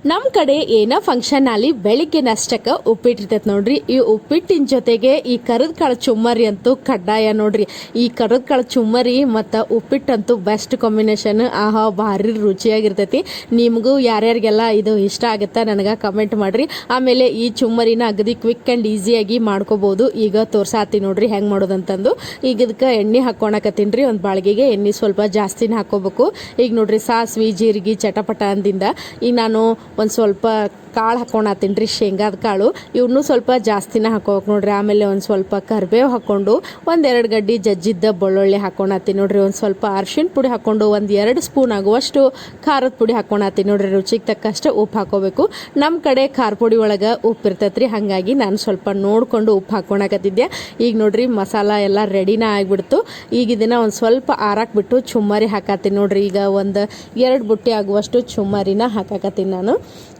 ನಮ್ಮ ಕಡೆ ಏನ ಫಂಕ್ಷನ್ ಅಲ್ಲಿ ಬೆಳಿಗ್ಗೆ ನಾಷ್ಟಕ್ಕೆ ಉಪ್ಪಿಟ್ಟಿರ್ತೈತೆ ನೋಡ್ರಿ. ಈ ಉಪ್ಪಿಟ್ಟಿನ ಜೊತೆಗೆ ಈ ಕರದ ಕಾಳು ಚುಮ್ಮರಿ ಅಂತೂ ಕಡ್ಡಾಯ ನೋಡ್ರಿ. ಈ ಕರದ ಕಾಳು ಚುಮ್ಮರಿ ಮತ್ತು ಉಪ್ಪಿಟ್ಟಂತೂ ಬೆಸ್ಟ್ ಕಾಂಬಿನೇಷನ್. ಆಹಾ, ಭಾರಿ ರುಚಿಯಾಗಿರ್ತೈತಿ. ನಿಮಗೂ ಯಾರ್ಯಾರಿಗೆಲ್ಲ ಇದು ಇಷ್ಟ ಆಗುತ್ತಾ ನನಗೆ ಕಮೆಂಟ್ ಮಾಡ್ರಿ. ಆಮೇಲೆ ಈ ಚುಮ್ಮರಿನ ಅಗದಿ ಕ್ವಿಕ್ ಆ್ಯಂಡ್ ಈಸಿಯಾಗಿ ಮಾಡ್ಕೋಬೋದು. ಈಗ ತೋರ್ಸಾತಿ ನೋಡ್ರಿ ಹೆಂಗೆ ಮಾಡೋದಂತಂದು. ಈಗ ಇದಕ್ಕೆ ಎಣ್ಣೆ ಹಾಕ್ಕೊಳಕತ್ತೀನಿ ರೀ. ಒಂದು ಬಾಳಿಗೆಗೆ ಎಣ್ಣೆ ಸ್ವಲ್ಪ ಜಾಸ್ತಿನ ಹಾಕೋಬೇಕು. ಈಗ ನೋಡ್ರಿ ಸಾಸ್ವಿ ಜೀರಿಗೆ ಚಟಪಟ ಅಂದಿಂದ ಈಗ ನಾನು ಒಂದು ಸ್ವಲ್ಪ ಕಾಳು ಹಾಕ್ಕೊಳತ್ತೀನಿ ರೀ, ಶೇಂಗಾದ ಕಾಳು. ಇವನ್ನೂ ಸ್ವಲ್ಪ ಜಾಸ್ತಿನ ಹಾಕೋಬೇಕು ನೋಡ್ರಿ. ಆಮೇಲೆ ಒಂದು ಸ್ವಲ್ಪ ಕರಿಬೇವು ಹಾಕ್ಕೊಂಡು 1-2 ಗಡ್ಡಿ ಜಜ್ಜಿದ್ದ ಬೆಳ್ಳುಳ್ಳಿ ಹಾಕ್ಕೊಳತ್ತೀನಿ ನೋಡ್ರಿ. ಒಂದು ಸ್ವಲ್ಪ ಅರ್ಶಿಣ ಪುಡಿ ಹಾಕ್ಕೊಂಡು 1-2 ಸ್ಪೂನ್ ಆಗುವಷ್ಟು ಖಾರದ ಪುಡಿ ಹಾಕ್ಕೊಳತ್ತೀನಿ ನೋಡ್ರಿ. ರುಚಿಗೆ ತಕ್ಕಷ್ಟು ಉಪ್ಪು ಹಾಕೋಬೇಕು. ನಮ್ಮ ಕಡೆ ಖಾರ ಪುಡಿ ಒಳಗೆ ಉಪ್ಪು ಇರ್ತೈತೆ ರೀ, ಹಾಗಾಗಿ ನಾನು ಸ್ವಲ್ಪ ನೋಡಿಕೊಂಡು ಉಪ್ಪು ಹಾಕ್ಕೊಳಕತ್ತಿದ್ದೆ. ಈಗ ನೋಡ್ರಿ ಮಸಾಲ ಎಲ್ಲ ರೆಡಿನ ಆಗಿಬಿಡ್ತು. ಈಗ ಇದನ್ನು ಒಂದು ಸ್ವಲ್ಪ ಆರಾಕ್ಬಿಟ್ಟು ಚುಮ್ಮರಿ ಹಾಕತ್ತೀನಿ ನೋಡ್ರಿ. ಈಗ 1-2 ಬುಟ್ಟಿ ಆಗುವಷ್ಟು ಚುಮ್ಮರಿನ ಹಾಕಾಕತ್ತೀನಿ ನಾನು.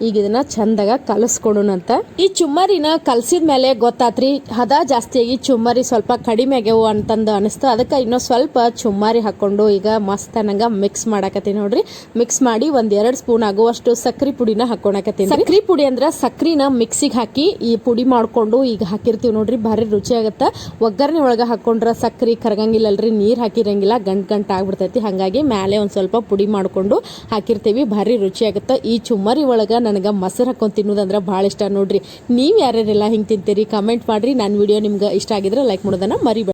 ಈಗ ಇದನ್ನ ಚಂದಾಗ ಕಲಸ್ಕೊಡೋಣಂತ. ಈ ಚುಮ್ಮರಿನ ಕಲಸಿದ ಮೇಲೆ ಗೊತ್ತಾತ್ರಿ ಹದ ಜಾಸ್ತಿಯಾಗಿ ಚುಮ್ಮರಿ ಸ್ವಲ್ಪ ಕಡಿಮೆ ಆಗ್ಯಾವು ಅಂತಂದು ಅನಿಸ್ತು. ಅದಕ್ಕೆ ಇನ್ನೊಂದು ಸ್ವಲ್ಪ ಚುಮ್ಮರಿ ಹಾಕೊಂಡು ಈಗ ಮಸ್ತ್ ಅನ್ನಂಗ ಮಿಕ್ಸ್ ಮಾಡಾಕತ್ತೀನಿ ನೋಡ್ರಿ. ಮಿಕ್ಸ್ ಮಾಡಿ 1-2 ಸ್ಪೂನ್ ಆಗುವಷ್ಟು ಸಕ್ರೆ ಪುಡಿನ ಹಾಕೊಳಕತ್ತೀನಿ. ಸಕ್ರೆ ಪುಡಿ ಅಂದ್ರೆ ಸಕ್ರಿನ ಮಿಕ್ಸಿಗೆ ಹಾಕಿ ಈ ಪುಡಿ ಮಾಡ್ಕೊಂಡು ಈಗ ಹಾಕಿರ್ತೀವಿ ನೋಡ್ರಿ. ಭಾರಿ ರುಚಿ ಆಗತ್ತ. ಒಗ್ಗರಣೆ ಒಳಗೆ ಹಾಕೊಂಡ್ರೆ ಸಕ್ರೆ ಕರಗಂಗಿಲ್ಲಲ್ರಿ, ನೀರು ಹಾಕಿರಂಗಿಲ್ಲ, ಗಂಟು ಆಗ್ಬಿಡ್ತೈತಿ. ಹಾಗಾಗಿ ಮೇಲೆ ಒಂದು ಸ್ವಲ್ಪ ಪುಡಿ ಮಾಡ್ಕೊಂಡು ಹಾಕಿರ್ತೀವಿ. ಭಾರಿ ರುಚಿ ಆಗುತ್ತೆ. ಈ ಚುಮ್ಮರಿ ಒಳಗೆ ನನಗೆ ಮೊಸರು ಹಾಕೊಂಡು ತಿನ್ನೋದಂದ್ರೆ ಭಾಳ ಇಷ್ಟ ನೋಡ್ರಿ. ನೀವು ಯಾರ್ಯಾರೆಲ್ಲ ಹಿಂಗೆ ತಿಂತೀರಿ ಕಮೆಂಟ್ ಮಾಡಿರಿ. ನನ್ನ ವಿಡಿಯೋ ನಿಮ್ಗೆ ಇಷ್ಟ ಆಗಿದ್ರೆ ಲೈಕ್ ಮಾಡೋದನ್ನು ಮರಿಬೇಡಿ.